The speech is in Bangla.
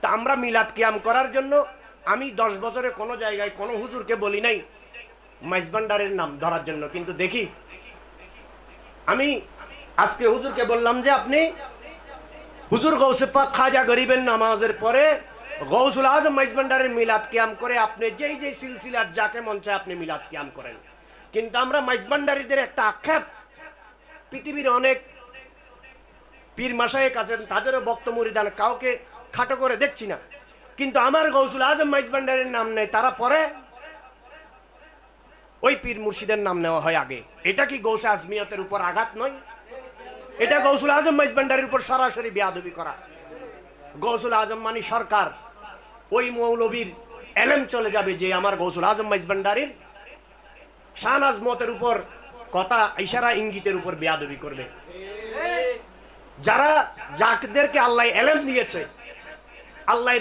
তা আমরা মিলাদ কিয়াম করার জন্য আমি 10 বছরে কোনো জায়গায় কোনো হুজুরকে বলি নাই মাইজভান্ডারের নাম ধরার জন্য, কিন্তু দেখি আমি আজকে হুজুরকে বললাম যে আপনি হুজুর গৌসে পাক খাজা গরিবের নামাজের পরে গৌসুল আজম মাইজভান্ডারের মিলাদ কিয়াম করে আপনি যেই যেই সিলসিলার যাকে মন চায় আপনি মিলাদ কিয়াম করেন। কিন্তু আমরা মাইজভান্ডারীদের একটা আক্ষেপ, পৃথিবীর অনেক পীর মাশায়েখ আছেন, তাদেরও বক্ত মুরিদান কাউকে খাটো করে দেখছি না, কিন্তু আমার গৌসুল আজম মাইজভান্ডারের নাম নেই, তারা পরে ওই পীর মুর্শিদের নাম নেওয়া হয় আগে। এটা কি গৌসে আজমিয়তের উপর আঘাত নয়? এটা গৌসুল আজম মাইজভান্ডারের উপর সরাসরি বেয়াদবি করা। গৌসুল আজম মানে সরকার, ওই মৌলবীর এলেম চলে যাবে যে আমার গৌসুল আজম মাইজভান্ডারীর শান আজমতের উপর কথা ইশারা ইঙ্গিতের উপর বেয়াদবি করবে। যারা যাদেরকে আল্লাহ এলেম দিয়েছে, আল্লাহ